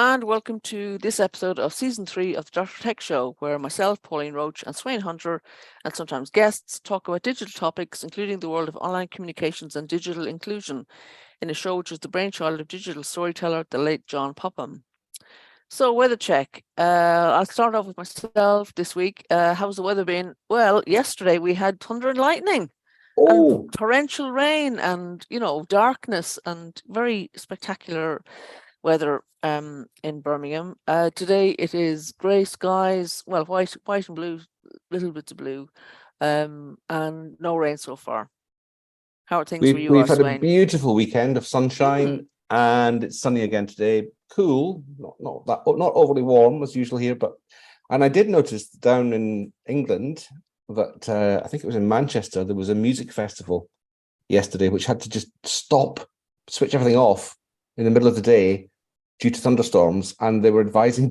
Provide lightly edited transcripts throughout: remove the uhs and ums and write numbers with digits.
And welcome to this episode of Season 3 of the Dr. Tech Show, where myself, Pauline Roche, and Sweyn Hunter, and sometimes guests, talk about digital topics, including the world of online communications and digital inclusion, in a show which is the brainchild of digital storyteller, the late John Popham. So, weather check. I'll start off with myself this week. How's the weather been? Well, yesterday we had thunder and lightning. And torrential rain and, darkness and very spectacular weather in Birmingham. Today it is grey skies, well, white and blue, little bits of blue, and no rain so far. How are things for you, We've had Sweyn? a beautiful weekend of sunshine, and it's sunny again today. Cool, not overly warm as usual here, and I did notice down in England that I think it was in Manchester, there was a music festival yesterday which had to just switch everything off in the middle of the day due to thunderstorms, and they were advising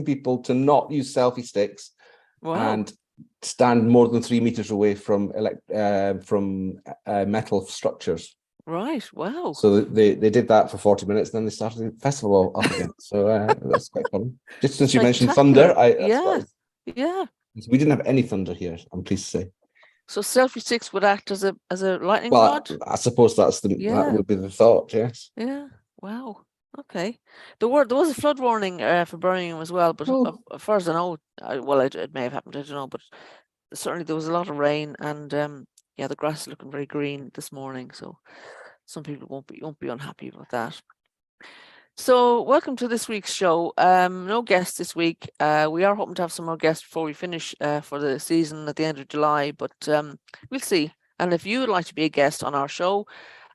people to not use selfie sticks. Wow. And stand more than 3 meters away from metal structures. Right. Wow. So they did that for 40 minutes, and then they started the festival up again. So that's quite fun. Just since you mentioned thunder, yeah. We didn't have any thunder here, I'm pleased to say. So selfie sticks would act as a lightning rod? I suppose that would be the thought, yes. Yeah. Wow. Okay. There was a flood warning for Birmingham as well, but as far as I know, it may have happened, I don't know, but certainly there was a lot of rain, and the grass is looking very green this morning, so some people won't be unhappy about that. So welcome to this week's show. No guests this week. We are hoping to have some more guests before we finish for the season at the end of July, but we'll see. And if you would like to be a guest on our show,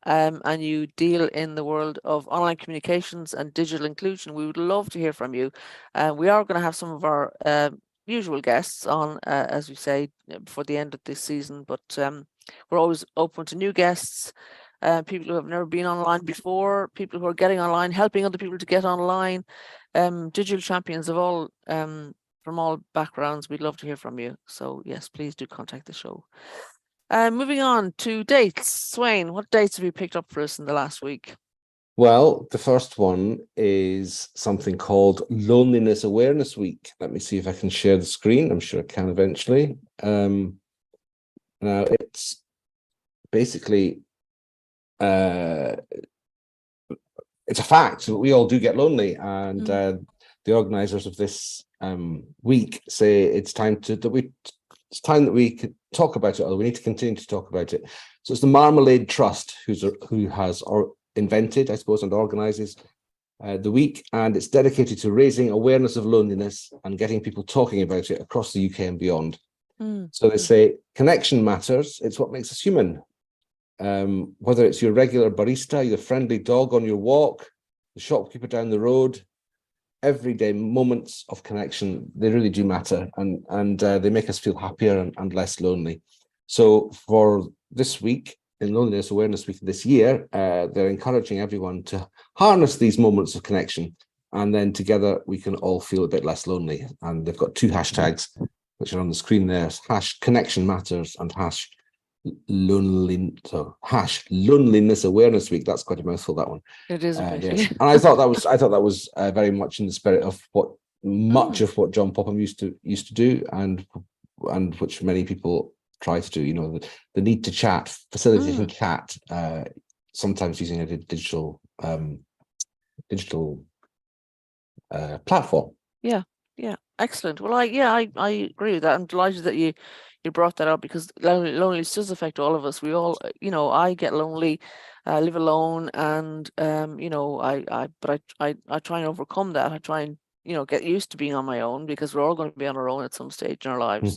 and you deal in the world of online communications and digital inclusion, we would love to hear from you. We are going to have some of our usual guests on, as we say, before the end of this season, but we're always open to new guests, people who have never been online before, people who are getting online, helping other people to get online, digital champions of all from all backgrounds. We'd love to hear from you. So yes, please do contact the show. Moving on to dates. Sweyn, what dates have you picked up for us in the last week? Well, the first one is something called Loneliness Awareness Week. Let me see if I can share the screen. I'm sure I can eventually. Now, it's basically, it's a fact that we all do get lonely, and the organisers of this week say it's time that we could talk about it, or we need to continue to talk about it. So it's the Marmalade Trust who has invented, I suppose, and organises the week, and it's dedicated to raising awareness of loneliness and getting people talking about it across the UK and beyond. So they say connection matters. It's what makes us human. Whether it's your regular barista, your friendly dog on your walk, the shopkeeper down the road, everyday moments of connection, they really do matter, and they make us feel happier and less lonely. So for this week, in Loneliness Awareness Week this year, they're encouraging everyone to harness these moments of connection, and then together we can all feel a bit less lonely. And they've got 2 hashtags which are on the screen there: #connection matters and Loneliness Awareness Week. That's quite a mouthful, that one. It is a bit. Yes. And I thought that was very much in the spirit of much of what John Popham used to do, and which many people try to do. The need to chat, facilitating chat, sometimes using a digital platform. Yeah, excellent. Well, I agree with that. I'm delighted that you brought that up, because loneliness does affect all of us. We all, I get lonely, live alone, and I try and overcome that. I try and get used to being on my own, because we're all going to be on our own at some stage in our lives.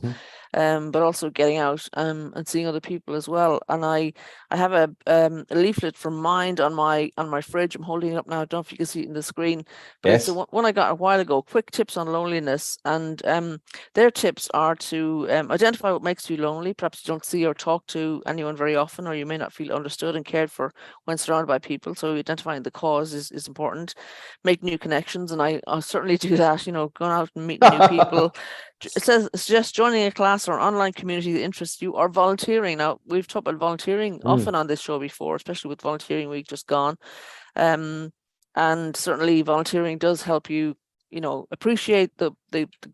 But also getting out and seeing other people as well. And I have a leaflet from Mind on my fridge. I'm holding it up now. I don't know if you can see it in the screen, but it's the one I got a while ago. Quick tips on loneliness, and their tips are to identify what makes you lonely. Perhaps you don't see or talk to anyone very often, or you may not feel understood and cared for when surrounded by people. So identifying the cause is important. Make new connections, and I'll certainly do that. Going out and meeting new people. It suggests joining a class or online community that interests you, or volunteering. Now, we've talked about volunteering often on this show before, especially with Volunteering Week just gone. And certainly volunteering does help you, you know, appreciate the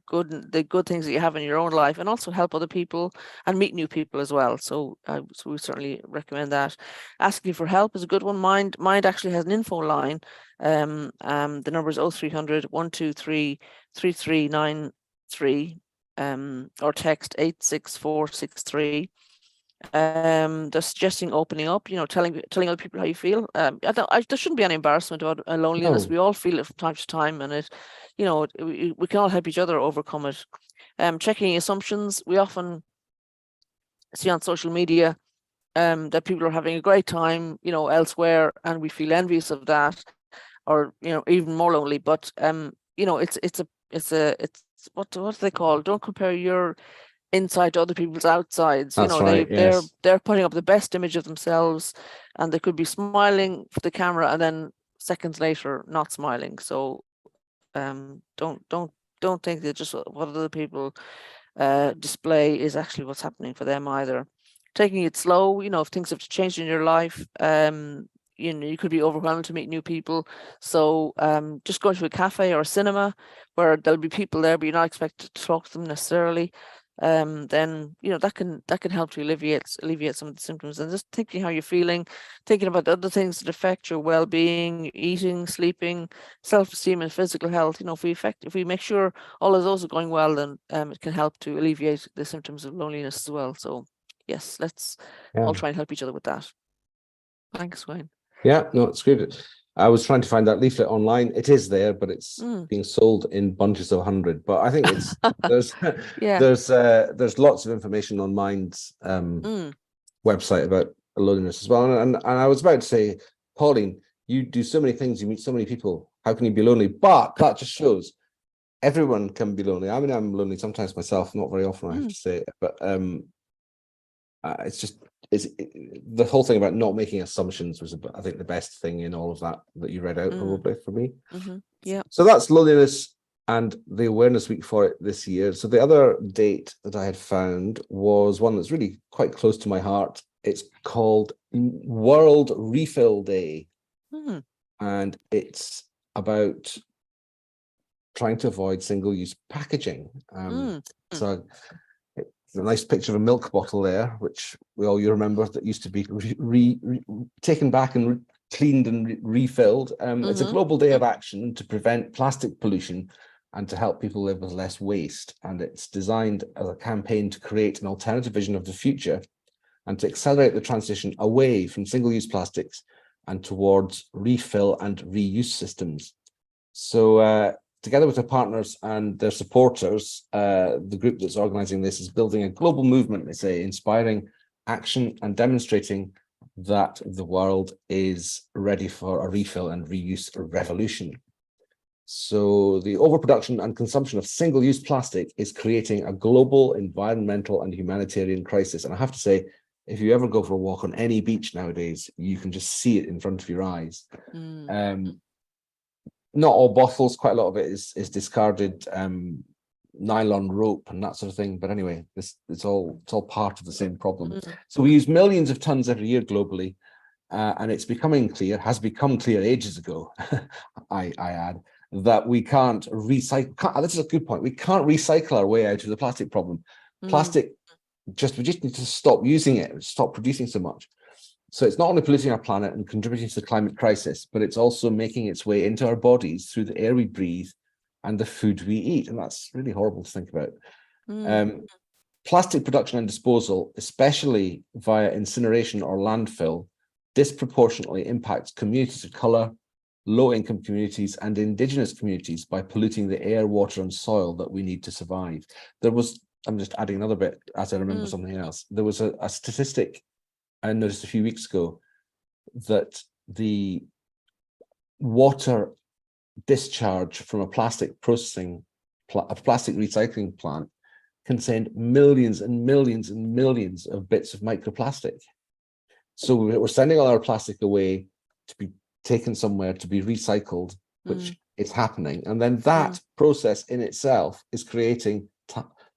good things that you have in your own life, and also help other people and meet new people as well. So, so we certainly recommend that. Asking for help is a good one. Mind actually has an info line. The number is 0300 123 3393, or text 86463. They're suggesting opening up, you know, telling other people how you feel. There shouldn't be any embarrassment about loneliness. No. We all feel it from time to time, and you know, we can all help each other overcome it. Checking assumptions. We often see on social media that people are having a great time, you know, elsewhere, and we feel envious of that, or, you know, even more lonely. But you know, it's what do they call? Don't compare your inside to other people's outsides. You That's know, right. Yes. they're putting up the best image of themselves, and they could be smiling for the camera and then seconds later not smiling. So don't think that just what other people display is actually what's happening for them either. Taking it slow, you know, if things have changed in your life, you know, you could be overwhelmed to meet new people. So just going to a cafe or a cinema where there'll be people there, but you're not expected to talk to them necessarily. Then, you know, that can help to alleviate some of the symptoms. And just thinking how you're feeling, thinking about the other things that affect your well-being, eating, sleeping, self-esteem, and physical health. You know, if we make sure all of those are going well, then it can help to alleviate the symptoms of loneliness as well. So yes, let's all try and help each other with that. Thanks, Sweyn. Yeah, no, it's great. I was trying to find that leaflet online. It is there, but it's being sold in bunches of 100. But I think it's there's lots of information on Mind's website about loneliness as well. And I was about to say, Pauline, you do so many things, you meet so many people. How can you be lonely? But that just shows everyone can be lonely. I mean, I'm lonely sometimes myself, not very often, I have to say. But it's the whole thing about not making assumptions was, I think, the best thing in all of that you read out, probably, for me. Yeah. So that's loneliness and the awareness week for it this year. So the other date that I had found was one that's really quite close to my heart. It's called World Refill Day. And it's about trying to avoid single-use packaging. So it's a nice picture of a milk bottle there, which you remember, that used to be taken back and cleaned and refilled. It's a global day of action to prevent plastic pollution and to help people live with less waste. And it's designed as a campaign to create an alternative vision of the future and to accelerate the transition away from single-use plastics and towards refill and reuse systems. So together with their partners and their supporters, the group that's organizing this is building a global movement, they say, inspiring action and demonstrating that the world is ready for a refill and reuse revolution. So the overproduction and consumption of single-use plastic is creating a global environmental and humanitarian crisis. And I have to say, if you ever go for a walk on any beach nowadays, you can just see it in front of your eyes. Not all bottles, quite a lot of it is discarded nylon rope and that sort of thing. But anyway, it's all part of the same problem. So we use millions of tons every year globally, and it's has become clear ages ago, I add, that we can't recycle. This is a good point. We can't recycle our way out of the plastic problem. Plastic, we just need to stop using it, stop producing so much. So it's not only polluting our planet and contributing to the climate crisis, but it's also making its way into our bodies through the air we breathe and the food we eat. And that's really horrible to think about. Plastic production and disposal, especially via incineration or landfill, disproportionately impacts communities of colour, low-income communities and indigenous communities by polluting the air, water and soil that we need to survive. I'm just adding another bit as I remember something else. There was a statistic I noticed a few weeks ago that the water discharge from a plastic recycling plant contained millions and millions and millions of bits of microplastic. So we're sending all our plastic away to be taken somewhere to be recycled, which is happening. And then that process in itself is creating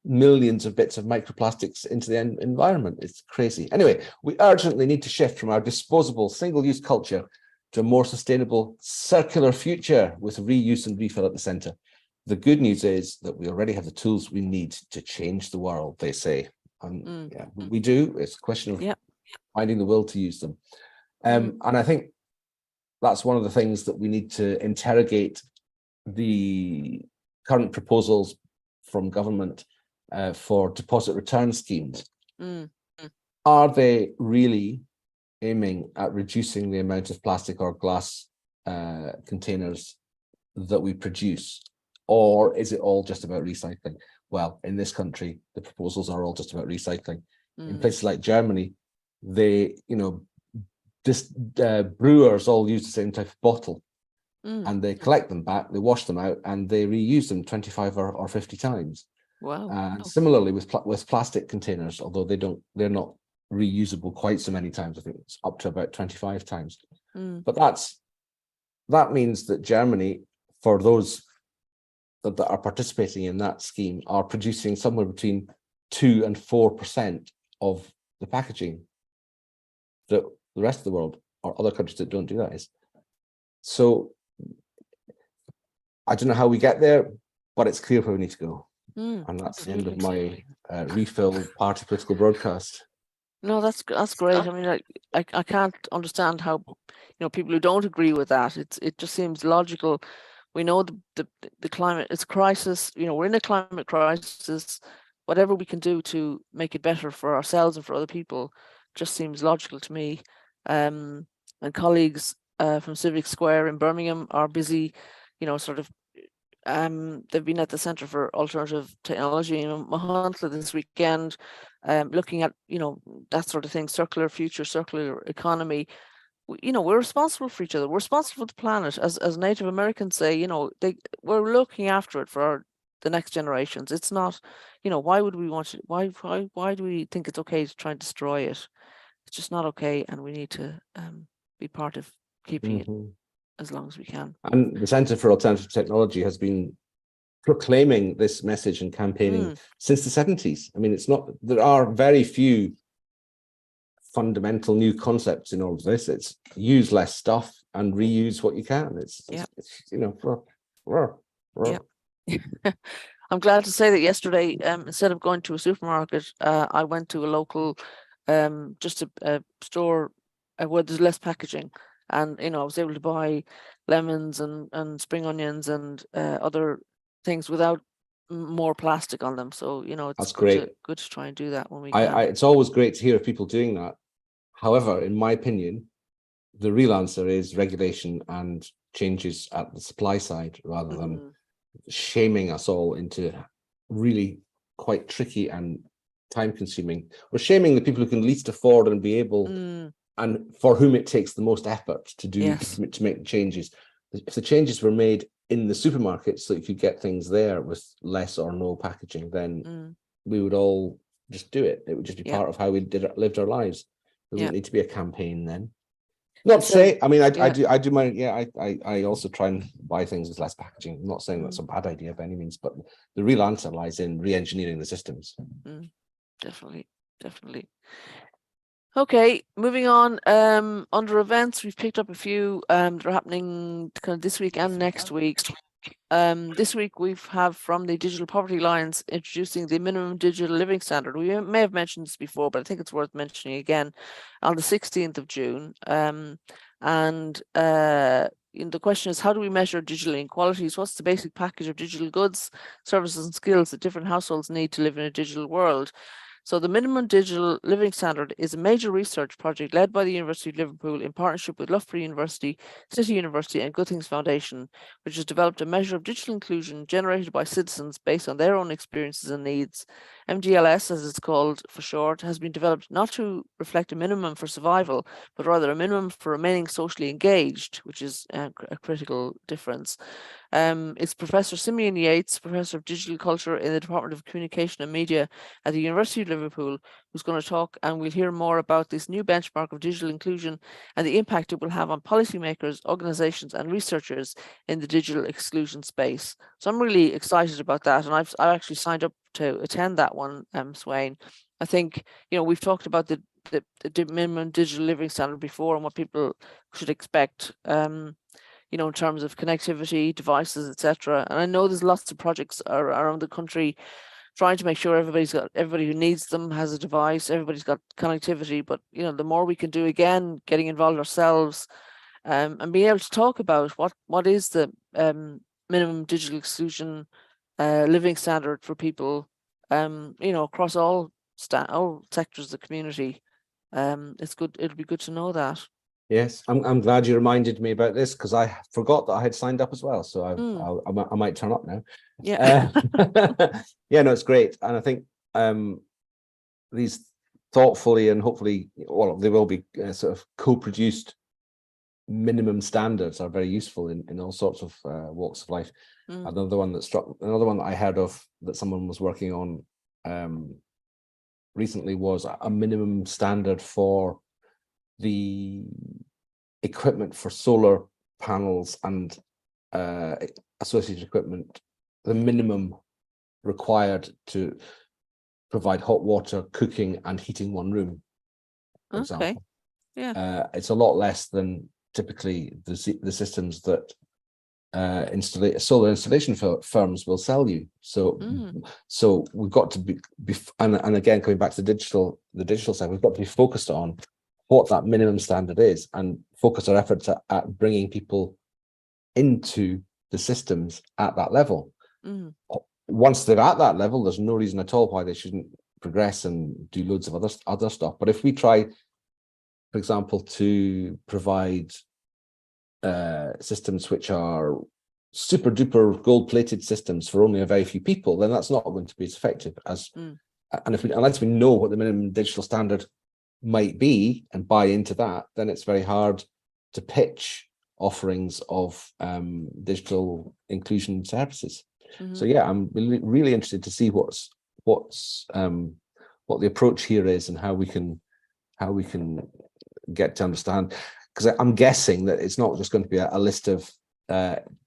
millions of bits of microplastics into the environment. It's crazy. Anyway, we urgently need to shift from our disposable single-use culture to a more sustainable circular future with reuse and refill at the center. The good news is that we already have the tools we need to change the world, they say. And yeah, we do. It's a question of finding the will to use them. And I think that's one of the things that we need to interrogate the current proposals from government for deposit return schemes. Are they really aiming at reducing the amount of plastic or glass containers that we produce? Or is it all just about recycling? Well, in this country, the proposals are all just about recycling. In places like Germany, they, brewers all use the same type of bottle, and they collect them back, they wash them out, and they reuse them 25 or 50 times. Wow. Similarly with plastic containers, although they're not reusable quite so many times. I think it's up to about 25 times. But that means that Germany, for those that are participating in that scheme, are producing somewhere between 2 and 4% of the packaging that the rest of the world or other countries that don't do that is. So I don't know how we get there, but it's clear where we need to go. And that's the end of my refill party political broadcast. No, that's great. I mean, I can't understand how, people who don't agree with that. It just seems logical. We know the climate is a crisis. We're in a climate crisis. Whatever we can do to make it better for ourselves and for other people just seems logical to me. And colleagues from Civic Square in Birmingham are busy, sort of. They've been at the Centre for Alternative Technology in Mahantla this weekend, looking at that sort of thing, circular future, circular economy. We're responsible for each other. We're responsible for the planet, as Native Americans say. We're looking after it for the next generations. It's not, why would we want to? Why do we think it's okay to try and destroy it? It's just not okay, and we need to be part of keeping it as long as we can. And the Centre for Alternative Technology has been proclaiming this message and campaigning since the 70s. I mean, there are very few fundamental new concepts in all of this. It's use less stuff and reuse what you can. I'm glad to say that yesterday, instead of going to a supermarket, I went to a local, just a store where there's less packaging. And, I was able to buy lemons and spring onions and other things without more plastic on them. So, it's that's great. Good to try and do that when we can. It's always great to hear of people doing that. However, in my opinion, the real answer is regulation and changes at the supply side rather than shaming us all into really quite tricky and time-consuming. We're shaming the people who can least afford and be able and for whom it takes the most effort to do to make the changes. If the changes were made in the supermarket so you could get things there with less or no packaging, then we would all just do it. It would just be part of how we lived our lives. There doesn't need to be a campaign then. Not to say, I mean, I do my, I also try and buy things with less packaging. I'm not saying that's a bad idea by any means, but the real answer lies in re-engineering the systems. Definitely. Okay, moving on. Under events, we've picked up a few that are happening kind of this week and next week. This week we have from the Digital Poverty Alliance introducing the minimum digital living standard. We may have mentioned this before, but I think it's worth mentioning again on the 16th of June. The question is, how do we measure digital inequalities? What's the basic package of digital goods, services and skills that different households need to live in a digital world? So the minimum digital living standard is a major research project led by the University of Liverpool in partnership with Loughborough University, City University and Good Things Foundation, which has developed a measure of digital inclusion generated by citizens based on their own experiences and needs. MDLS, as it's called for short, has been developed not to reflect a minimum for survival, but rather a minimum for remaining socially engaged, which is a critical difference. It's Professor Simeon Yates, Professor of Digital Culture in the Department of Communication and Media at the University of Liverpool, who's going to talk, and we'll hear more about this new benchmark of digital inclusion and the impact it will have on policymakers, organisations and researchers in the digital exclusion space. So I'm really excited about that, and I've actually signed up to attend that one, Sweyn. I think, you know, we've talked about the minimum digital living standard before and what people should expect, you know, in terms of connectivity, devices, etc. And I know there's lots of projects around the country trying to make sure everybody who needs them has a device, everybody's got connectivity. But, you know, the more we can do, again, getting involved ourselves, and being able to talk about what is the minimum digital exclusion living standard for people, you know, across all sectors of the community. It's good. It'll be good to know that. Yes, I'm glad you reminded me about this, because I forgot that I had signed up as well. So I might turn up now. Yeah. Yeah, no, it's great, and I think these thoughtfully and hopefully, well, they will be sort of co-produced minimum standards are very useful in all sorts of walks of life. Another one that I heard of that someone was working on recently was a minimum standard for the equipment for solar panels and associated equipment, the minimum required to provide hot water, cooking and heating one room, for example. Yeah. It's a lot less than typically the systems that solar installation firms will sell you. So we've got to be and again, coming back to the digital side, we've got to be focused on what that minimum standard is and focus our efforts at bringing people into the systems at that level. Once they're at that level, there's no reason at all why they shouldn't progress and do loads of other stuff. But if we try, for example, to provide systems which are super duper gold plated systems for only a very few people, then that's not going to be as effective as and unless we know what the minimum digital standard might be and buy into that, then it's very hard to pitch offerings of digital inclusion services. So yeah, I'm really interested to see what the approach here is and how we can get to understand, because I'm guessing that it's not just going to be a list of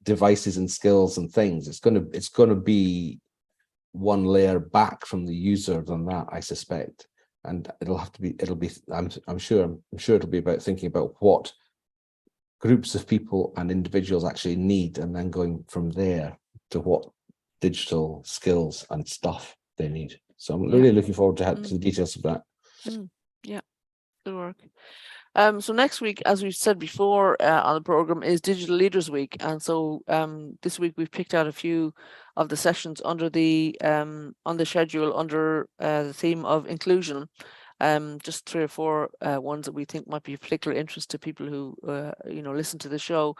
devices and skills and things. It's going to be one layer back from the user than that, I suspect. And I'm sure it'll be about thinking about what groups of people and individuals actually need, and then going from there to what digital skills and stuff they need. So I'm really looking forward to the details of that. Yeah, good work. So next week, as we've said before on the program, is Digital Leaders Week, and so this week we've picked out a few of the sessions under the on the schedule under the theme of inclusion. Just 3 or 4 ones that we think might be of particular interest to people who you know, listen to the show.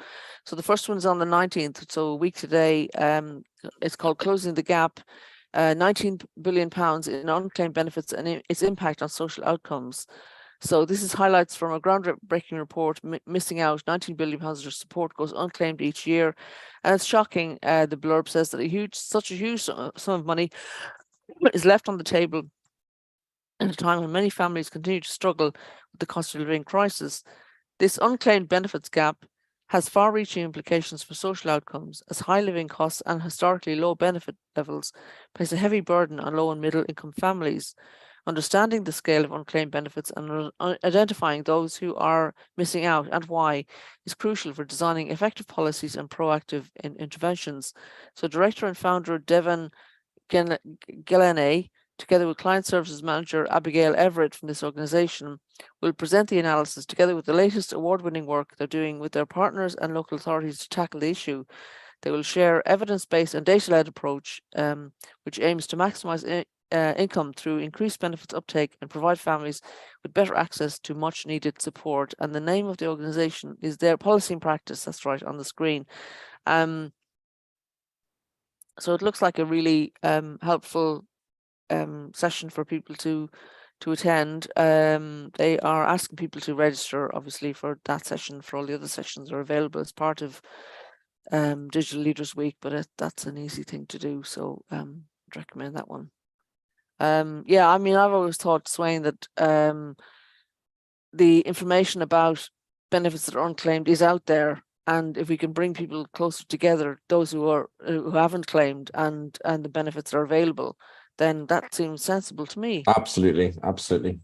So the first one is on the 19th, so a week today. It's called Closing the Gap. £19 billion in unclaimed benefits and its impact on social outcomes. So this is highlights from a groundbreaking report, missing out £19 billion of support goes unclaimed each year. And it's shocking. The blurb says that such a huge sum of money is left on the table at a time when many families continue to struggle with the cost of living crisis. This unclaimed benefits gap has far-reaching implications for social outcomes, as high living costs and historically low benefit levels place a heavy burden on low and middle-income families. Understanding the scale of unclaimed benefits and identifying those who are missing out and why is crucial for designing effective policies and proactive interventions. So Director and Founder Devon Gillenay, together with Client Services Manager Abigail Everett from this organisation, will present the analysis together with the latest award-winning work they're doing with their partners and local authorities to tackle the issue. They will share evidence-based and data-led approach, which aims to maximise income through increased benefits uptake and provide families with better access to much needed support. And the name of the organisation is their Policy and Practice. That's right on the screen. So it looks like a really helpful session for people to attend. They are asking people to register, obviously, for that session. For all the other sessions are available as part of Digital Leaders Week, but that's an easy thing to do. So I'd recommend that one. Yeah, I mean, I've always thought, Sweyn, that the information about benefits that are unclaimed is out there, and if we can bring people closer together, those who haven't claimed and the benefits that are available, then that seems sensible to me. Absolutely, absolutely.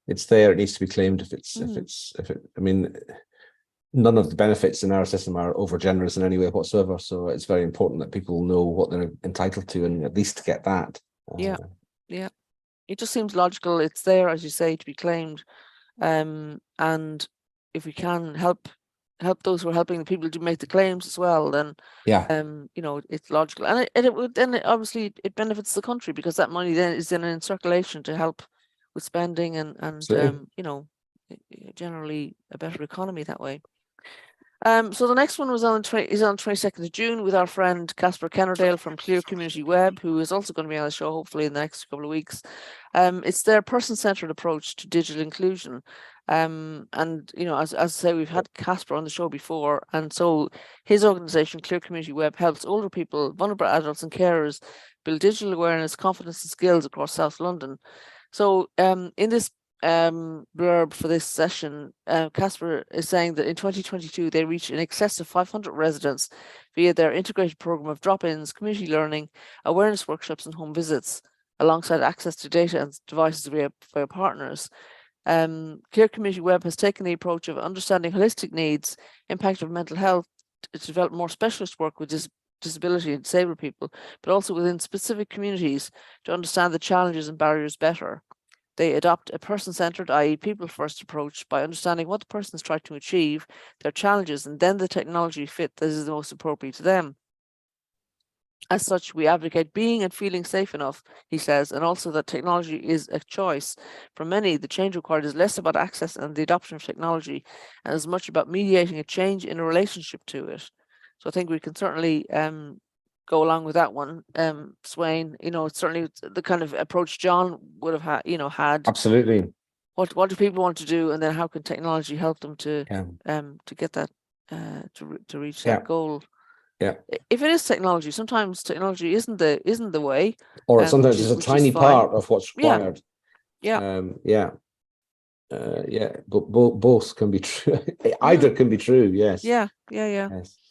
It's there. It needs to be claimed. I mean, none of the benefits in our system are over generous in any way whatsoever. So it's very important that people know what they're entitled to, and at least get that. Yeah. It just seems logical. It's there, as you say, to be claimed. And if we can help those who are helping the people to make the claims as well, then it's logical, and it would then obviously it benefits the country, because that money then is in circulation to help with spending and generally a better economy that way. So the next one was on 22nd of June with our friend Casper Kennerdale from ClearCommunityWeb, who is also going to be on the show hopefully in the next couple of weeks. It's their person-centered approach to digital inclusion. And as I say, we've had Casper on the show before, and so his organization ClearCommunityWeb helps older people, vulnerable adults and carers build digital awareness, confidence and skills across South London. So in this blurb for this session, Casper is saying that in 2022 they reached in excess of 500 residents via their integrated program of drop-ins, community learning, awareness workshops and home visits, alongside access to data and devices via partners. ClearCommunityWeb has taken the approach of understanding holistic needs, impact of mental health, to develop more specialist work with disability and disabled people, but also within specific communities to understand the challenges and barriers better. They adopt a person-centered, i.e. people-first approach by understanding what the person is trying to achieve, their challenges, and then the technology fit that is the most appropriate to them. As such, we advocate being and feeling safe enough, he says, and also that technology is a choice. For many, the change required is less about access and the adoption of technology, and as much about mediating a change in a relationship to it. So I think we can certainly go along with that one. Sweyn, it's certainly the kind of approach John would have had. Absolutely. What do people want to do, and then how can technology help them to get that to reach that goal? Yeah. If it is technology, sometimes technology isn't the way, or sometimes it's a tiny part of what's required. But both can be true. Either can be true. Yes. Yes.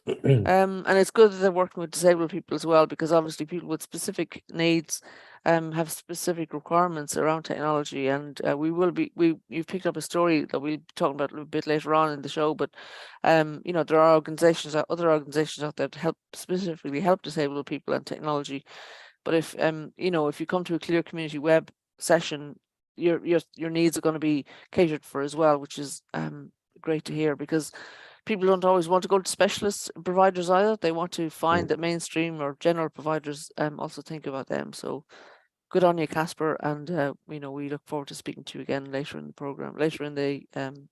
And it's good that they're working with disabled people as well, because obviously people with specific needs have specific requirements around technology, and you've picked up a story that we'll be talking about a little bit later on in the show, but there are other organizations out there to specifically help disabled people and technology. But if you come to a ClearCommunityWeb session, your needs are going to be catered for as well, which is great to hear, because people don't always want to go to specialist providers either. They want to find that mainstream or general providers also think about them. So good on you, Casper, and we look forward to speaking to you again later in the program, later in the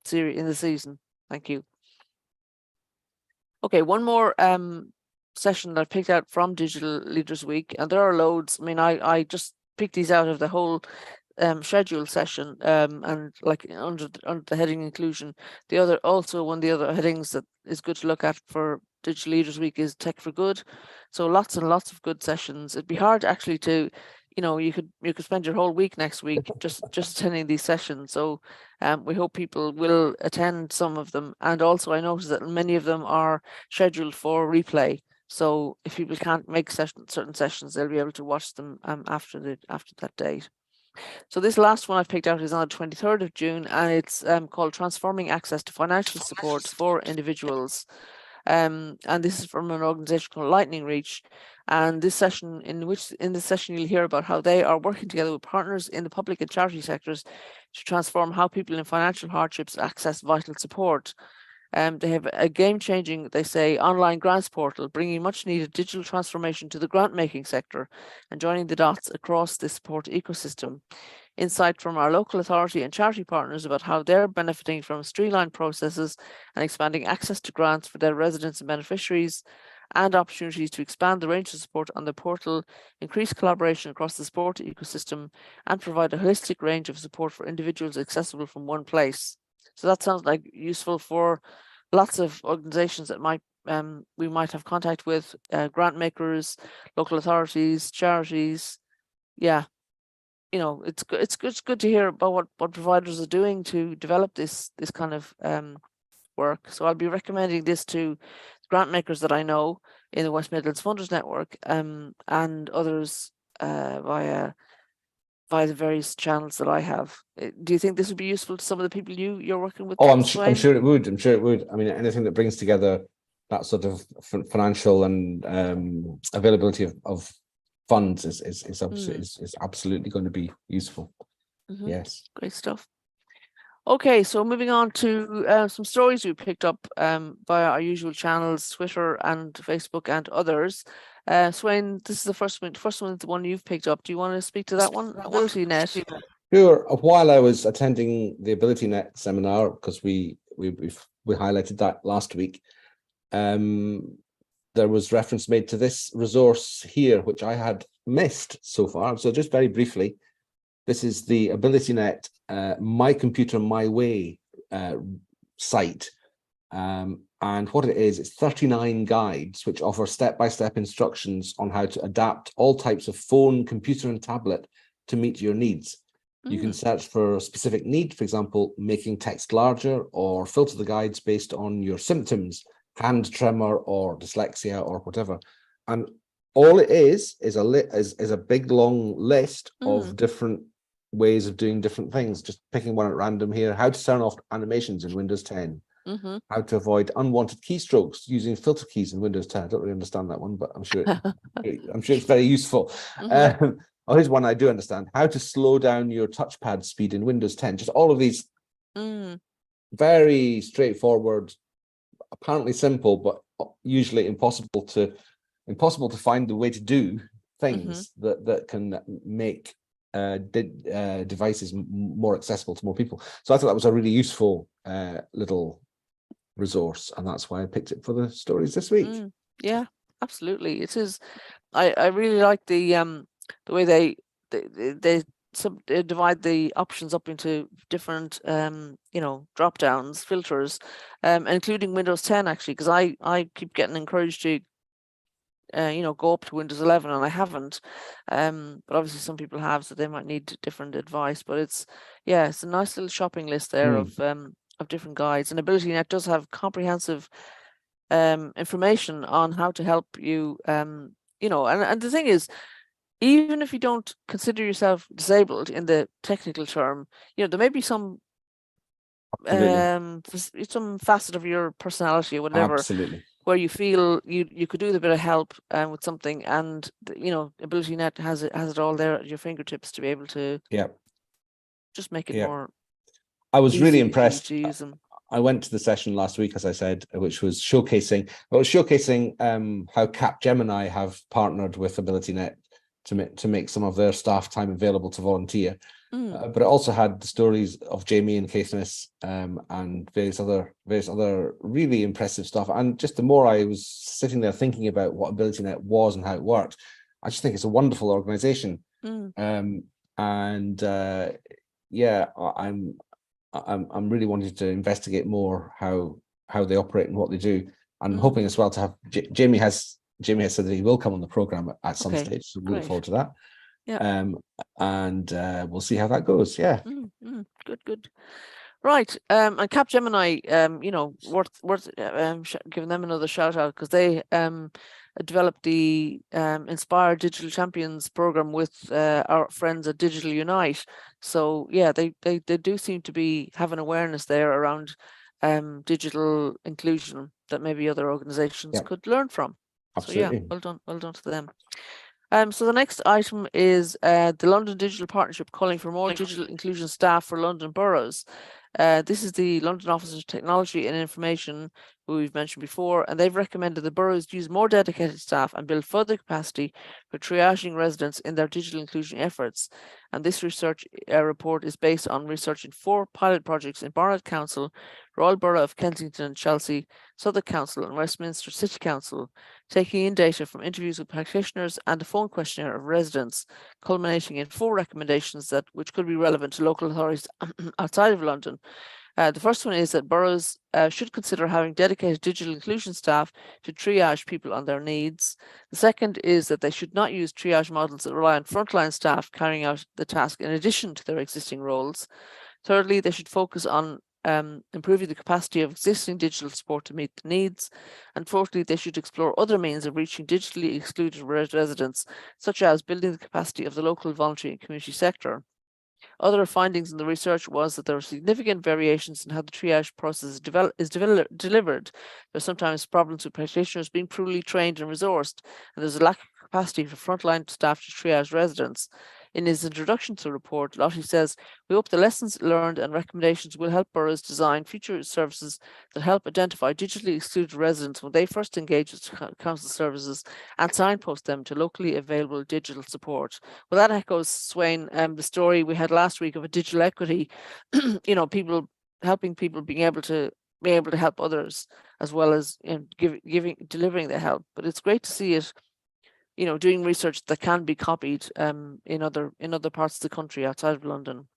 series, in the season. Thank you. Okay, one more session that I picked out from Digital Leaders Week, and there are loads. I mean, I just picked these out of the whole schedule session, and like under the heading inclusion. One of the other headings that is good to look at for Digital Leaders Week is Tech for Good. So lots and lots of good sessions. It'd be hard actually to, you could spend your whole week next week just attending these sessions. So we hope people will attend some of them, and also I noticed that many of them are scheduled for replay. So if people can't make certain sessions, they'll be able to watch them after that date. So this last one I've picked out is on the 23rd of June, and it's called Transforming Access to Financial Support for Individuals. And this is from an organization called Lightning Reach. And in this session you'll hear about how they are working together with partners in the public and charity sectors to transform how people in financial hardships access vital support. They have a game-changing, they say, online grants portal, bringing much-needed digital transformation to the grant-making sector and joining the dots across the support ecosystem. Insight from our local authority and charity partners about how they're benefiting from streamlined processes and expanding access to grants for their residents and beneficiaries, and opportunities to expand the range of support on the portal, increase collaboration across the support ecosystem, and provide a holistic range of support for individuals accessible from one place. So that sounds like useful for lots of organizations that we might have contact with, grant makers, local authorities, charities. Yeah, it's good to hear about what providers are doing to develop this kind of work. So I'll be recommending this to grant makers that I know in the West Midlands Funders Network, and others via the various channels that I have. Do you think this would be useful to some of the people you're working with? Oh, I'm Sweyn? sure it would. I'm sure it would. I mean, anything that brings together that sort of financial and availability of funds is absolutely going to be useful. Yes, great stuff. Okay, so moving on to some stories we picked up via our usual channels, Twitter and Facebook and others. Sweyn, this is the first one is the one you've picked up. Do you want to speak to that one? AbillityNet. Sure. While I was attending the AbillityNet seminar, because we highlighted that last week, there was reference made to this resource here, which I had missed so far. So just very briefly, this is the AbillityNet My Computer My Way site. And what it is, it's 39 guides which offer step-by-step instructions on how to adapt all types of phone, computer, and tablet to meet your needs. You can search for a specific need, for example, making text larger, or filter the guides based on your symptoms, hand tremor or dyslexia or whatever. And all it is a big long list of different ways of doing different things, just picking one at random here. How to turn off animations in Windows 10. How to avoid unwanted keystrokes using filter keys in Windows 10. I don't really understand that one, but I'm sure it's very useful. Oh, here's one I do understand. How to slow down your touchpad speed in Windows 10. Just all of these very straightforward, apparently simple, but usually impossible to find the way to do things that can make devices more accessible to more people. So I thought that was a really useful little resource, and that's why I picked it for the stories this week. Yeah, absolutely. It is. I really like the way they divide the options up into different drop downs, filters, including Windows 10 actually, because I keep getting encouraged to go up to Windows 11, and I haven't, but obviously some people have, so they might need different advice. But it's a nice little shopping list there of different guides, and AbillityNet does have comprehensive information on how to help you, and the thing is, even if you don't consider yourself disabled in the technical term, there may be some facet of your personality or whatever where you feel you could do with a bit of help with something, and AbillityNet has it all there at your fingertips to be able to just make it more. I was really impressed. To use them. I went to the session last week, as I said, which was showcasing how Capgemini have partnered with AbillityNet to make some of their staff time available to volunteer. But it also had the stories of Jamie and Caithness and various other really impressive stuff. And just the more I was sitting there thinking about what AbillityNet was and how it worked, I just think it's a wonderful organization. I'm really wanting to investigate more how they operate and what they do. I'm hoping as well to have Jamie has said that he will come on the program at some stage, so we look forward to that. And we'll see how that goes. Good. Right, and Capgemini, worth giving them another shout out, because they developed the Inspire Digital Champions program with our friends at Digital Unite. So they do seem to be having awareness there around digital inclusion that maybe other organizations could learn from. Absolutely. So well done to them. So the next item is the London Digital Partnership calling for more digital inclusion staff for London boroughs. This is the London Office of Technology and Information, who we've mentioned before, and they've recommended the boroughs use more dedicated staff and build further capacity for triaging residents in their digital inclusion efforts. And this research report is based on research in 4 pilot projects in Barnet Council, Royal Borough of Kensington and Chelsea, Southwark Council and Westminster City Council, taking in data from interviews with practitioners and a phone questionnaire of residents, culminating in 4 recommendations which could be relevant to local authorities outside of London. The first one is that boroughs should consider having dedicated digital inclusion staff to triage people on their needs. The second is that they should not use triage models that rely on frontline staff carrying out the task in addition to their existing roles. Thirdly, they should focus on improving the capacity of existing digital support to meet the needs. And fourthly, they should explore other means of reaching digitally excluded residents, such as building the capacity of the local voluntary and community sector. Other findings in the research was that there are significant variations in how the triage process is delivered. There's sometimes problems with practitioners being truly trained and resourced, and there's a lack of capacity for frontline staff to triage residents. In his introduction to the report, Lottie says, "We hope the lessons learned and recommendations will help boroughs design future services that help identify digitally excluded residents when they first engage with council services and signpost them to locally available digital support." Well, that echoes, Sweyn, the story we had last week of a digital equity, people helping people being able to help others, as well as delivering the help. But it's great to see it, doing research that can be copied in other parts of the country outside of London.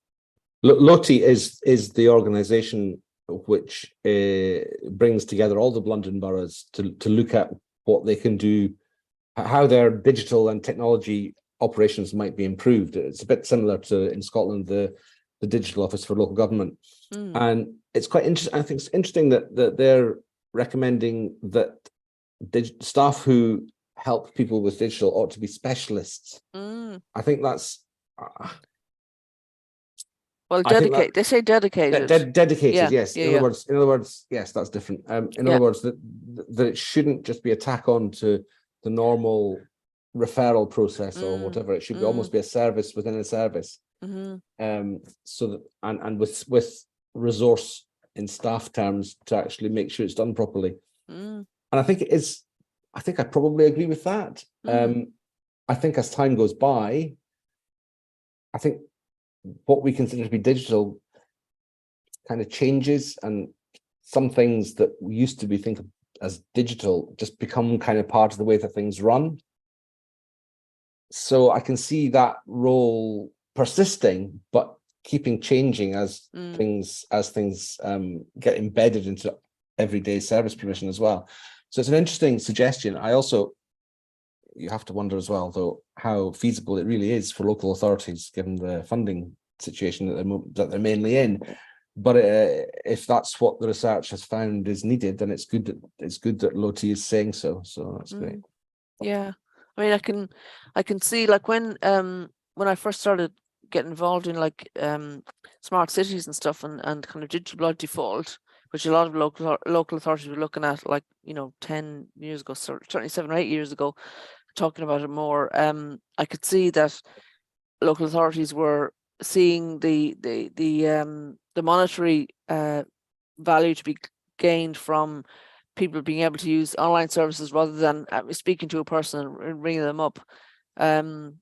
Lottie is the organisation which brings together all the London boroughs to look at what they can do, how their digital and technology operations might be improved. It's a bit similar to, in Scotland, the Digital Office for Local Government. And it's quite interesting. I think it's interesting that they're recommending that staff who help people with digital ought to be specialists. I think that's dedicated. They say dedicated. Dedicated, yes. In other words, yes, that's different. In other words, that it shouldn't just be a tack on to the normal referral process or whatever. It should almost be a service within a service. So that and with resource in staff terms to actually make sure it's done properly. And I think it is. I think I probably agree with that. I think as time goes by, I think what we consider to be digital kind of changes, and some things that we used to be think of as digital just become kind of part of the way that things run. So I can see that role persisting, but keeping changing as things get embedded into everyday service provision as well. So it's an interesting suggestion. You have to wonder as well, though, how feasible it really is for local authorities, given the funding situation that they're mainly in. But if that's what the research has found is needed, then it's good that Lottie is saying so. So that's great. Yeah, I mean, I can see, like, when I first started getting involved in smart cities and stuff, and kind of digital by default, which a lot of local authorities were looking at, 10 years ago, certainly 7 or 8 years ago, talking about it more. I could see that local authorities were seeing the monetary value to be gained from people being able to use online services rather than speaking to a person and ringing them up. And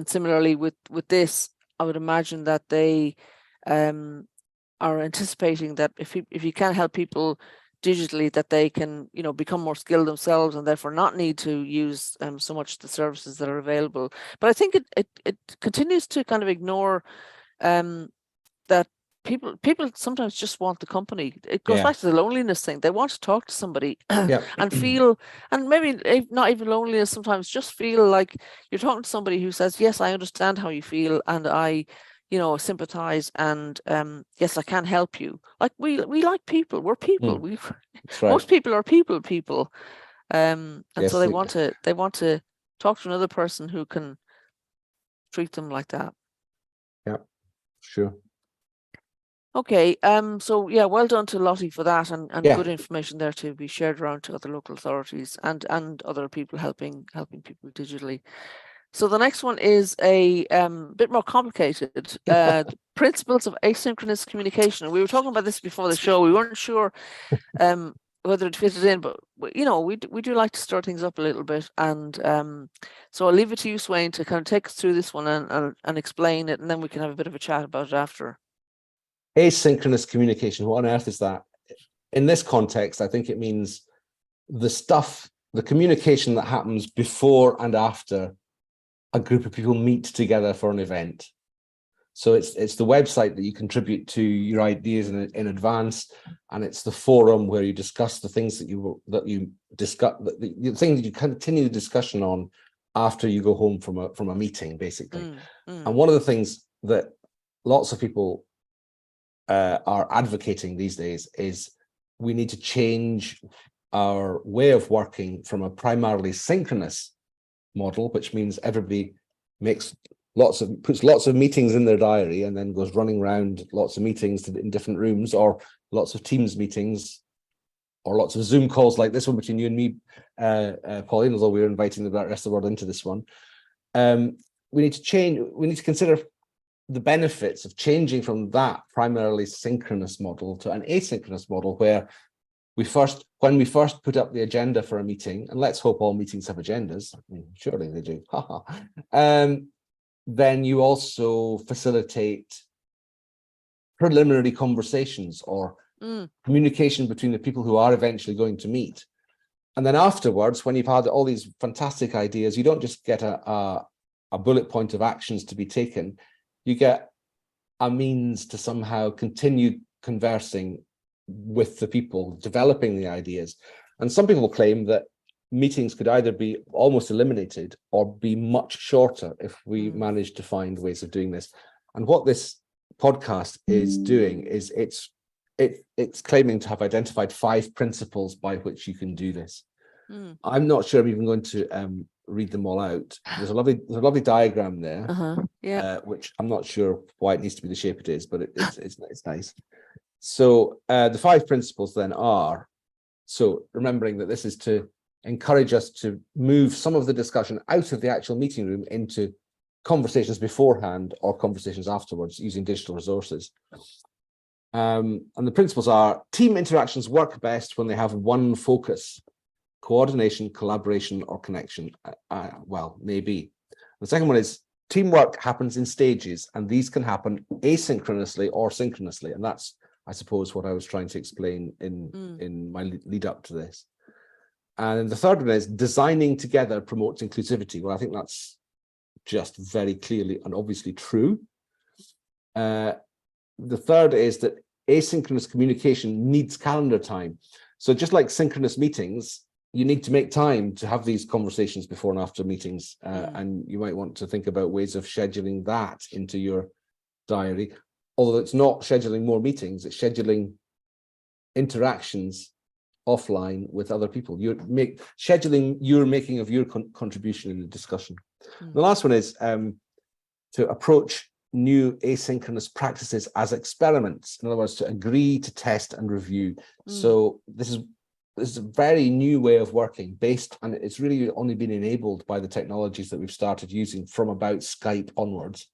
similarly with this, I would imagine that they are anticipating that if you can help people digitally, that they can become more skilled themselves and therefore not need to use so much the services that are available. But I think it continues to kind of ignore that people sometimes just want the company. It goes back to the loneliness thing. They want to talk to somebody and feel, and maybe not even loneliness, sometimes just feel like you're talking to somebody who says, yes, I understand how you feel, and I sympathize, and yes, I can help you. Like we like people. We're people. Most people are people. And so they want to talk to another person who can treat them like that. Yeah, sure. Okay, so yeah, well done to Lottie for that, and good information there to be shared around to other local authorities and other people helping people digitally. So the next one is a bit more complicated. The principles of asynchronous communication. We were talking about this before the show. We weren't sure whether it fitted in, but we do like to stir things up a little bit, and so I'll leave it to you, Sweyn, to kind of take us through this one and explain it, and then we can have a bit of a chat about it after. Asynchronous communication, what on earth is that? In this context, I think it means the communication that happens before and after a group of people meet together for an event. So it's the website that you contribute to your ideas in advance, and it's the forum where you discuss the things that you discuss, the things that you continue the discussion on after you go home from a meeting, basically. And one of the things that lots of people are advocating these days is we need to change our way of working from a primarily synchronous model, which means everybody puts lots of meetings in their diary and then goes running around lots of meetings in different rooms, or lots of Teams meetings, or lots of Zoom calls like this one between you and me, Pauline, although we're inviting the rest of the world into this one. We need to consider the benefits of changing from that primarily synchronous model to an asynchronous model, where when we first put up the agenda for a meeting, and let's hope all meetings have agendas, surely they do, then you also facilitate preliminary conversations or communication between the people who are eventually going to meet. And then afterwards, when you've had all these fantastic ideas, you don't just get a bullet point of actions to be taken, you get a means to somehow continue conversing with the people, developing the ideas. And some people claim that meetings could either be almost eliminated or be much shorter if we manage to find ways of doing this. And what this podcast is doing is it's claiming to have identified 5 principles by which you can do this. I'm not sure I'm even going to read them all out. There's a lovely diagram there, which I'm not sure why it needs to be the shape it is, but it's nice. So the 5 principles then are, so remembering that this is to encourage us to move some of the discussion out of the actual meeting room into conversations beforehand or conversations afterwards using digital resources. And the principles are: team interactions work best when they have one focus: coordination, collaboration, or connection. Well, maybe. The second one is teamwork happens in stages, and these can happen asynchronously or synchronously. And that's, I suppose, what I was trying to explain in my lead up to this. And the third one is designing together promotes inclusivity. Well, I think that's just very clearly and obviously true. The third is that asynchronous communication needs calendar time. So just like synchronous meetings, you need to make time to have these conversations before and after meetings. And you might want to think about ways of scheduling that into your diary. Although it's not scheduling more meetings, it's scheduling interactions offline with other people. Scheduling your making of your contribution in the discussion. The last one is to approach new asynchronous practices as experiments. In other words, to agree, to test and review. So this is a very new way of working, and it's really only been enabled by the technologies that we've started using from about Skype onwards.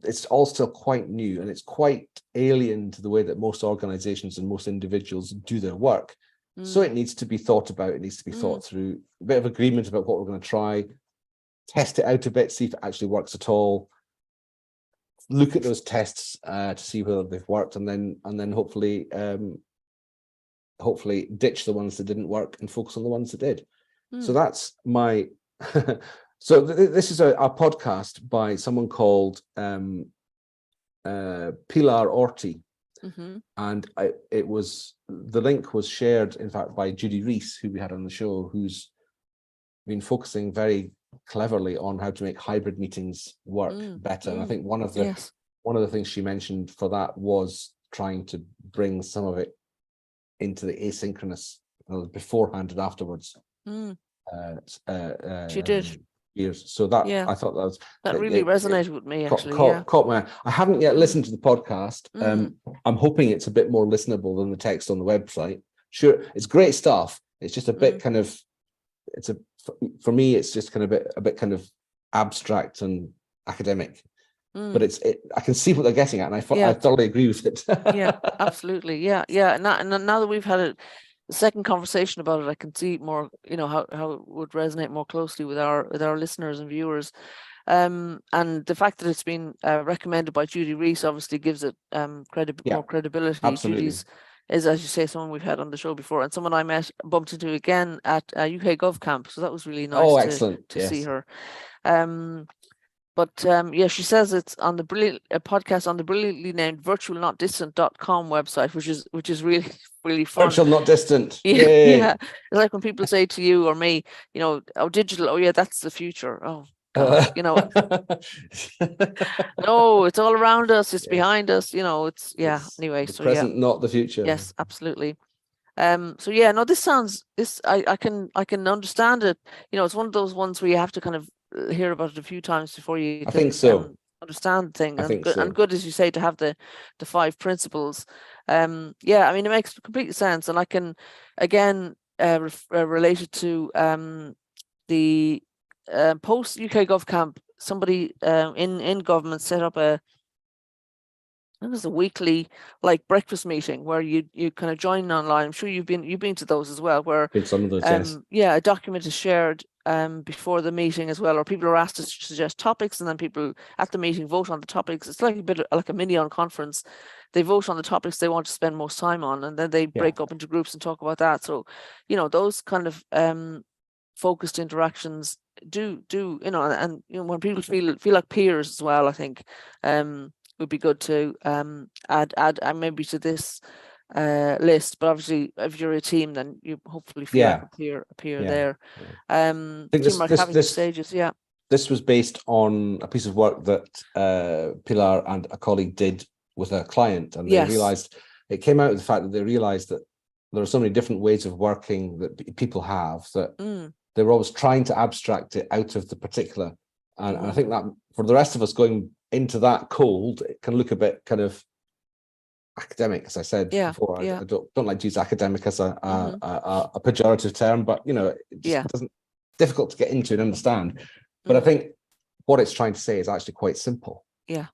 It's all still quite new, and it's quite alien to the way that most organizations and most individuals do their work. So it needs to be thought about, it needs to be thought through, a bit of agreement about what we're going to try, test it out a bit, see if it actually works at all, look at those tests to see whether they've worked, and then hopefully ditch the ones that didn't work and focus on the ones that did. So that's my so this is a podcast by someone called Pilar Orti, and the link was shared, in fact, by Judy Rees, who we had on the show, who's been focusing very cleverly on how to make hybrid meetings work better. And I think one of the things she mentioned for that was trying to bring some of it into the asynchronous beforehand and afterwards. She did. Years. So that I thought that really resonated with me, actually. Caught my. I haven't yet listened to the podcast. I'm hoping it's a bit more listenable than the text on the website. Sure, it's great stuff. It's just a bit kind of. For me, it's just kind of a bit kind of abstract and academic. But I can see what they're getting at, and I thoroughly agree with it. Yeah, absolutely. Yeah. And now that we've had a second conversation about it, I can see more, how it would resonate more closely with our listeners and viewers. And the fact that it's been recommended by Judy Rees obviously gives it more credibility. Absolutely. Judy's is, as you say, someone we've had on the show before, and someone I bumped into again at UK GovCamp. So that was really nice to see her. But she says it's on the podcast on the brilliantly named virtualnotdistant.com website, which is really, really fun. Virtual Not Distant. Yeah. It's like when people say to you or me, digital, that's the future. Oh You know, no, it's all around us. It's behind us. You know, it's anyway. The So present, not the future. yes, absolutely. So yeah, no, I can understand it. You know, it's one of those ones where you have to kind of hear about it a few times before you I can think so. understand things. I think so. And good, as you say, to have the 5 principles. Yeah, I mean, it makes complete sense, and I can again relate it to the post UK GovCamp. Somebody in government set up it was a weekly like breakfast meeting where you kind of join online. I'm sure you've been to those as well, where some of those, yes. yeah, a document is shared before the meeting as well, or people are asked to suggest topics, and then people at the meeting vote on the topics. It's like a bit like a mini on conference. They vote on the topics they want to spend most time on, and then they break up into groups and talk about that. So, you know, those kind of focused interactions do you know, and you know, when people feel like peers as well, I think would be good to add maybe to this list. But obviously, if you're a team, then you hopefully feel like a peer there. I think teamwork having the stages. Yeah, this was based on a piece of work that Pilar and a colleague did with a client, and they realized it came out of the fact that they realized that there are so many different ways of working that people have that they were always trying to abstract it out of the particular. And I think that for the rest of us going into that cold, it can look a bit kind of academic, as I said before. I don't like to use academic as a pejorative term, but you know, it just doesn't difficult to get into and understand. But I think what it's trying to say is actually quite simple. Yeah.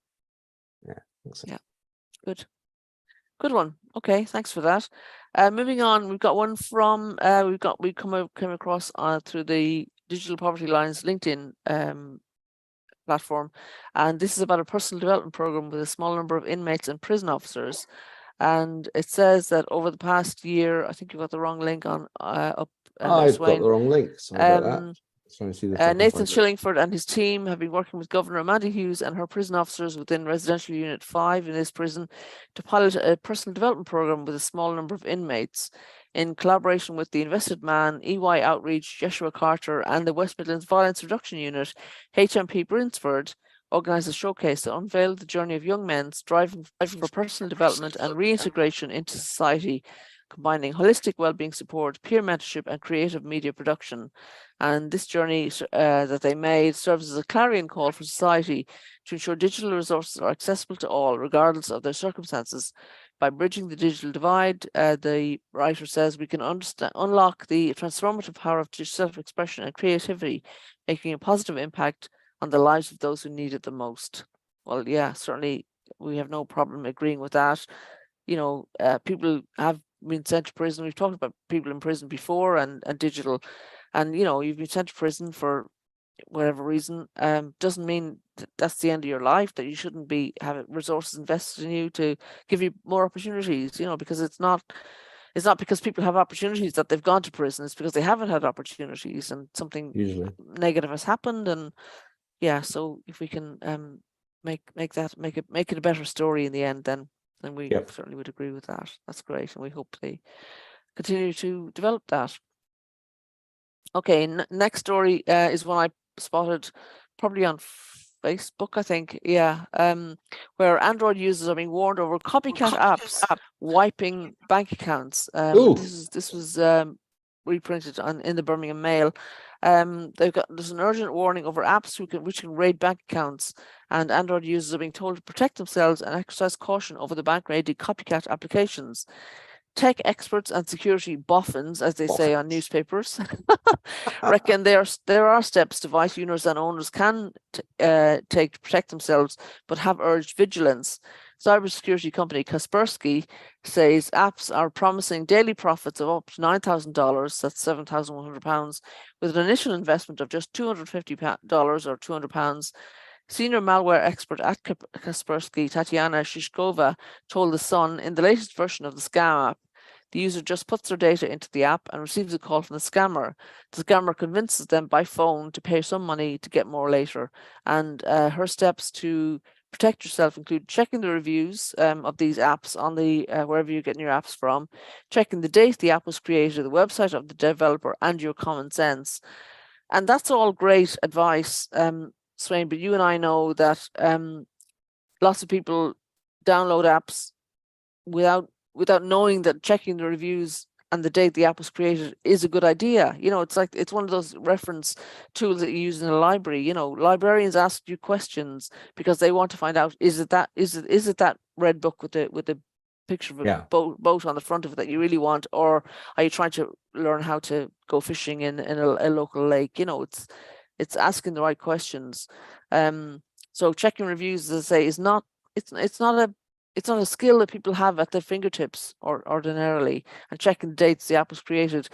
Good one. Okay, thanks for that. Moving on, we've got one from we came across through the Digital Poverty Lines LinkedIn platform, and this is about a personal development program with a small number of inmates and prison officers. And it says that over the past year, I think you got the wrong link on up. I've Sweyn. got the wrong link. Sorry about that. Nathan Shillingford and his team have been working with Governor Amanda Hughes and her prison officers within Residential Unit 5 in this prison to pilot a personal development program with a small number of inmates. In collaboration with the Invested Man, EY Outreach, Joshua Carter, and the West Midlands Violence Reduction Unit, HMP Brinsford organised a showcase to unveil the journey of young men striving for personal development and reintegration into society, combining holistic wellbeing support, peer mentorship, and creative media production. And this journey that they made serves as a clarion call for society to ensure digital resources are accessible to all, regardless of their circumstances. By bridging the digital divide, the writer says we can unlock the transformative power of self-expression and creativity, making a positive impact on the lives of those who need it the most. Well, yeah, certainly we have no problem agreeing with that. You know, people have been sent to prison. We've talked about people in prison before and digital, and you know, you've been sent to prison for whatever reason, doesn't mean that's the end of your life, that you shouldn't be having resources invested in you to give you more opportunities, you know, because it's not because people have opportunities that they've gone to prison. It's because they haven't had opportunities and something negative has happened. And yeah, so if we can make it a better story in the end, then we certainly would agree with that. That's great, and we hope they continue to develop that. Okay, next story is one I spotted probably on Facebook, I think. Yeah, where Android users are being warned over copycat apps wiping bank accounts. This was reprinted in the Birmingham Mail. There's an urgent warning over apps which can raid bank accounts, and Android users are being told to protect themselves and exercise caution over the bank raided copycat applications. Tech experts and security boffins, as they say on newspapers, reckon there are steps device users and owners can take to protect themselves, but have urged vigilance. Cybersecurity company Kaspersky says apps are promising daily profits of up to $9,000, that's £7,100, with an initial investment of just $250 or £200. Senior malware expert at Kaspersky, Tatiana Shishkova, told The Sun, in the latest version of the scam app, the user just puts their data into the app and receives a call from the scammer. The scammer convinces them by phone to pay some money to get more later. And her steps to protect yourself include checking the reviews of these apps on the wherever you're getting your apps from, checking the date the app was created, the website of the developer, and your common sense. And that's all great advice, Sweyn, but you and I know that lots of people download apps without knowing that checking the reviews and the date the app was created is a good idea. You know, it's like it's one of those reference tools that you use in a library. You know, librarians ask you questions because they want to find out, is it that red book with the picture of a boat on the front of it that you really want, or are you trying to learn how to go fishing in a local lake? You know, it's asking the right questions. So checking reviews, as I say, is not it's not a skill that people have at their fingertips or ordinarily, and checking the dates the app was created.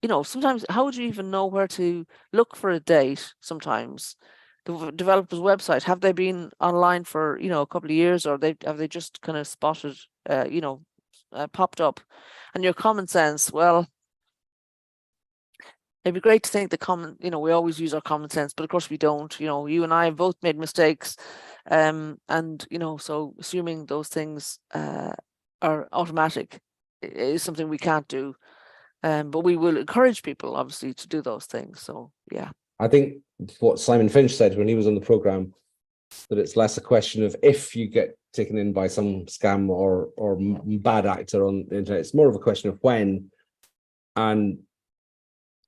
You know, sometimes how would you even know where to look for a date? Sometimes the developer's website, have they been online for, you know, a couple of years, or have they just kind of spotted, popped up? And your common sense, well, it'd be great to think that we always use our common sense, but of course we don't. You know, you and I have both made mistakes. And, you know, so assuming those things are automatic is something we can't do. But we will encourage people, obviously, to do those things. So, yeah. I think what Simon Finch said when he was on the program, that it's less a question of if you get taken in by some scam or bad actor on the internet. It's more of a question of when. And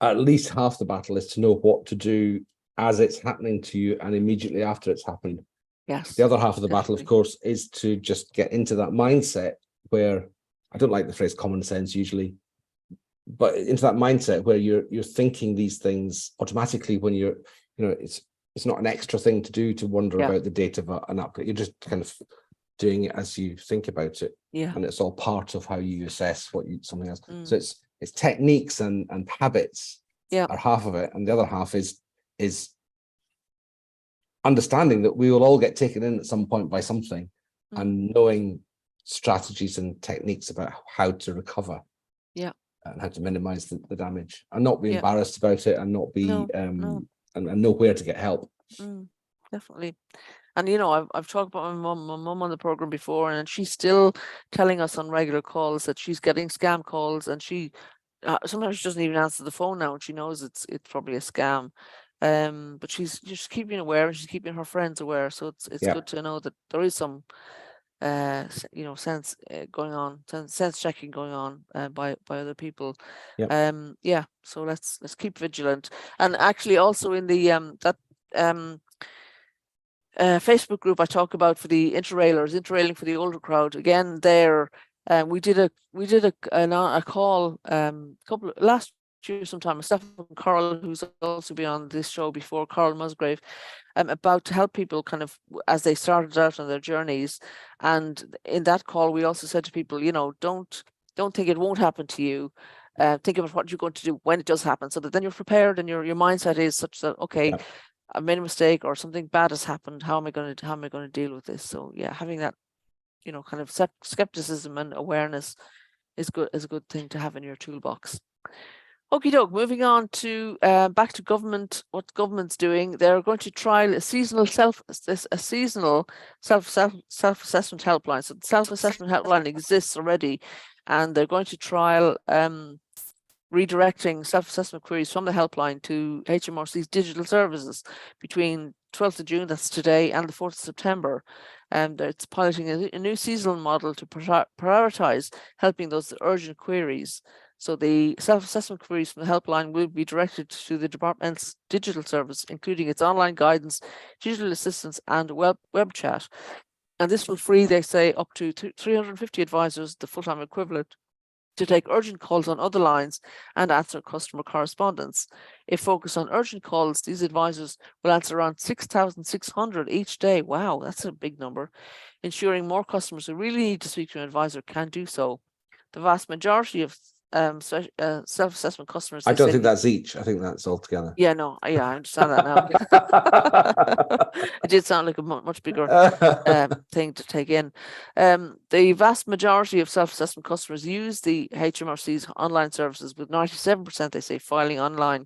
at least half the battle is to know what to do as it's happening to you and immediately after it's happened. Yes. The other half of the battle, of course, is to just get into that mindset where, I don't like the phrase common sense usually, but into that mindset where you're thinking these things automatically when you're, you know, it's not an extra thing to do to wonder about the date of an app. You're just kind of doing it as you think about it. Yeah. And it's all part of how you assess something else. So it's techniques and habits are half of it, and the other half is understanding that we will all get taken in at some point by something, and knowing strategies and techniques about how to recover, and how to minimize the damage, and not be embarrassed about it, and not be and know where to get help. Definitely. And, you know, I've talked about my mum on the program before, and she's still telling us on regular calls that she's getting scam calls, and she sometimes she doesn't even answer the phone now, and she knows it's probably a scam. But she's just keeping aware, and she's keeping her friends aware. So it's good to know that there is some sense going on, sense checking going on by other people. So let's keep vigilant. And actually also in the Facebook group I talk about for the interrailing for the older crowd, again there we did a call last year sometime with Stefan Carl, who's also been on this show before, Carl Musgrave, about to help people kind of as they started out on their journeys. And in that call we also said to people, you know, don't think it won't happen to you. Think about what you're going to do when it does happen, so that then you're prepared and your mindset is such that, okay, I made a mistake or something bad has happened. How am I going to deal with this? So yeah, having that, you know, kind of skepticism and awareness is a good thing to have in your toolbox. Okie doke, moving on to back to government. What government's doing? They're going to trial a seasonal self-assessment helpline. So the self-assessment helpline exists already, and they're going to trial redirecting self-assessment queries from the helpline to HMRC's digital services between 12th of June, that's today, and the 4th of September. And it's piloting a new seasonal model to prioritize helping those urgent queries. So the self-assessment queries from the helpline will be directed to the department's digital service, including its online guidance, digital assistance, and web chat. And this will free, they say, up to 350 advisors, the full-time equivalent, to take urgent calls on other lines and answer customer correspondence. If focused on urgent calls, these advisors will answer around 6,600 each day. Wow, that's a big number. Ensuring more customers who really need to speak to an advisor can do so. The vast majority of self-assessment customers. I don't think that's each. I think that's all together. Yeah, no, I understand that now. It did sound like a much bigger thing to take in. The vast majority of self-assessment customers use the HMRC's online services, with 97%, they say, filing online.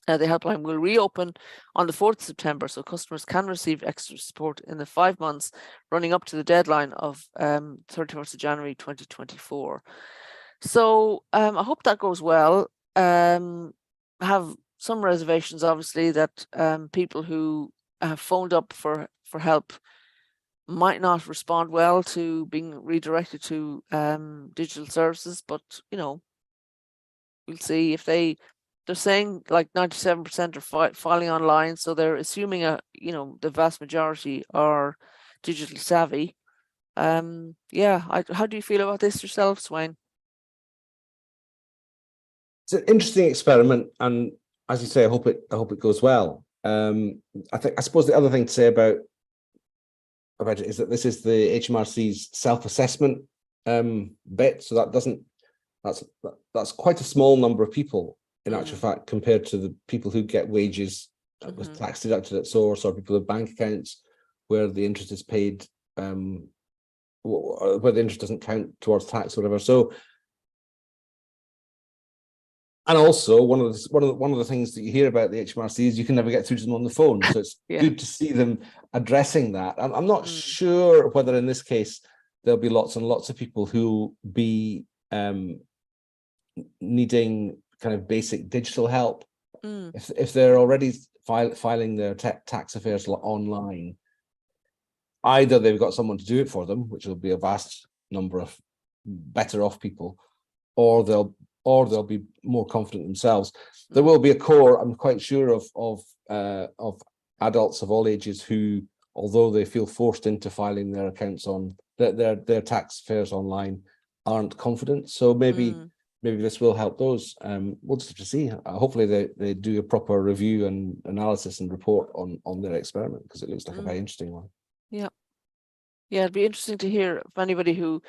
The helpline will reopen on the 4th of September, so customers can receive extra support in the 5 months running up to the deadline of 31st of January 2024. So I hope that goes well. Have some reservations, obviously, that people who have phoned up for help might not respond well to being redirected to digital services, but we'll see. If they're saying like 97% are filing online, so they're assuming the vast majority are digitally savvy. How do you feel about this yourself, Sweyn? It's an interesting experiment, and as you say, I hope it goes well. I suppose the other thing to say about it is that this is the HMRC's self-assessment bit, so that's quite a small number of people in actual fact, compared to the people who get wages with tax deducted at source, or people with bank accounts where the interest is paid, where the interest doesn't count towards tax or whatever. So, and also one of the things that you hear about the HMRC is you can never get through to them on the phone. So it's good to see them addressing that. I'm not sure whether in this case there'll be lots and lots of people who be needing kind of basic digital help. If they're already filing their tax affairs online, either they've got someone to do it for them, which will be a vast number of better off people, or they'll be more confident themselves. There will be a core, I'm quite sure, of adults of all ages who, although they feel forced into filing their accounts on their tax affairs online, aren't confident. So maybe this will help those. We'll just have to see. Hopefully they do a proper review and analysis and report on their experiment, because it looks like a very interesting one. Yeah, it'd be interesting to hear if anybody who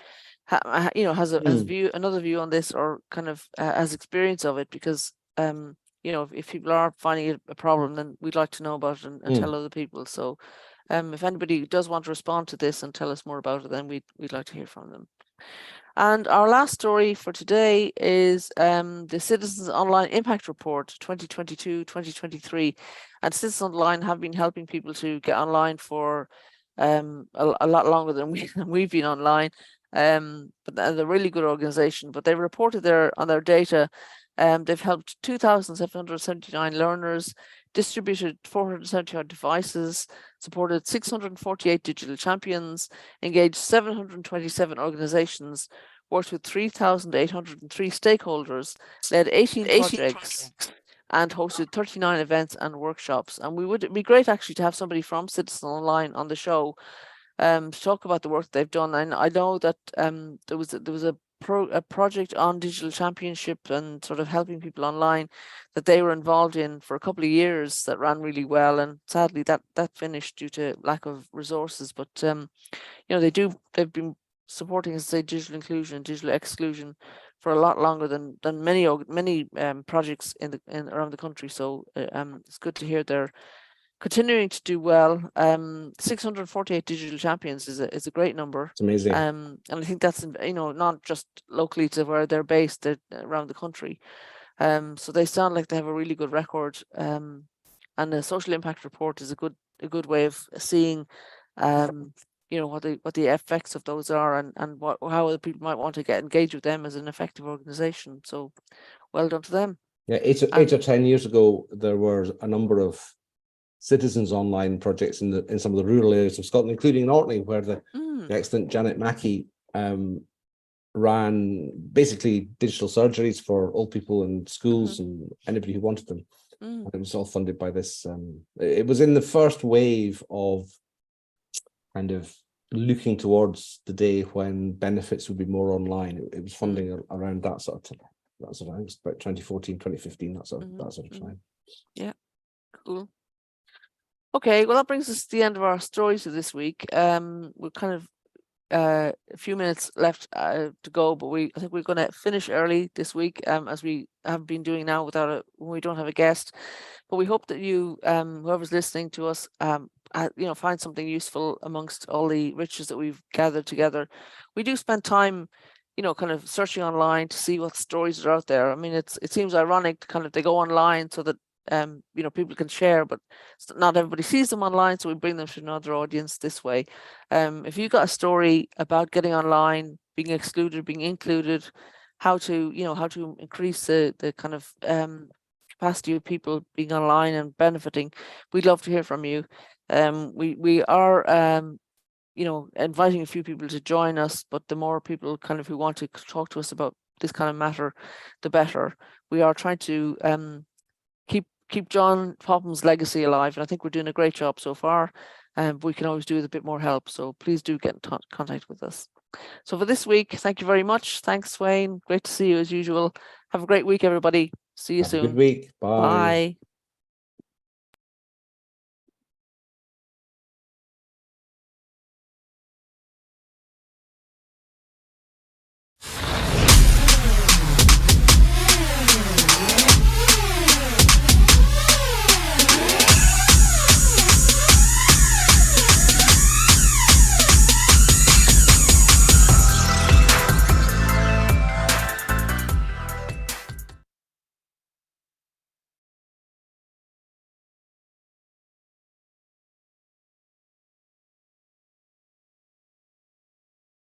has another view on this, or kind of has experience of it, because if people are finding it a problem, then we'd like to know about it and tell other people. So if anybody does want to respond to this and tell us more about it, then we'd like to hear from them. And our last story for today is the Citizens Online Impact Report 2022-2023. And Citizens Online have been helping people to get online for a lot longer than we've been online. But they're a really good organization. But they reported on their data. They've helped 2,779 learners, distributed 475 devices, supported 648 digital champions, engaged 727 organizations, worked with 3,803 stakeholders, led 18 projects, and hosted 39 events and workshops. And it'd be great actually to have somebody from Citizen Online on the show to talk about the work they've done. And I know that there was a project on digital championship and sort of helping people online that they were involved in for a couple of years that ran really well, and sadly that finished due to lack of resources. But they've been supporting, as I say, digital inclusion and digital exclusion for a lot longer than many projects around the country. So it's good to hear they're continuing to do well. 648 digital champions is a great number. It's amazing. And I think that's not just locally to where they're based, they're around the country. So they sound like they have a really good record. And the social impact report is a good way of seeing what the effects of those are, and how other people might want to get engaged with them as an effective organization. So well done to them. Yeah, 8 or 10 years ago, there were a number of Citizens Online projects in some of the rural areas of Scotland, including in Orkney, where the excellent Janet Mackey ran basically digital surgeries for old people in schools and anybody who wanted them. And it was all funded by this. It was in the first wave of kind of looking towards the day when benefits would be more online. It was funding around that sort of time. That's around, it was about 2014, 2015, that sort of time. Yeah, cool. Okay, well, that brings us to the end of our stories of this week. We're kind of a few minutes left to go, but I think we're going to finish early this week, as we have been doing now when we don't have a guest. But we hope that you, whoever's listening to us, find something useful amongst all the riches that we've gathered together. We do spend time, kind of searching online to see what stories are out there. I mean, it seems ironic, kind of they go online so that people can share, but not everybody sees them online, so we bring them to another audience this way. If you've got a story about getting online, being excluded, being included, how to increase the kind of capacity of people being online and benefiting, we'd love to hear from you. We are you know, inviting a few people to join us, but the more people kind of who want to talk to us about this kind of matter, the better. We are trying to keep John Popham's legacy alive, and I think we're doing a great job so far. We can always do with a bit more help, so please do get in contact with us. So for this week, thank you very much. Thanks, Sweyn. Great to see you as usual. Have a great week, everybody. See you Have soon. a good week. Bye. Bye.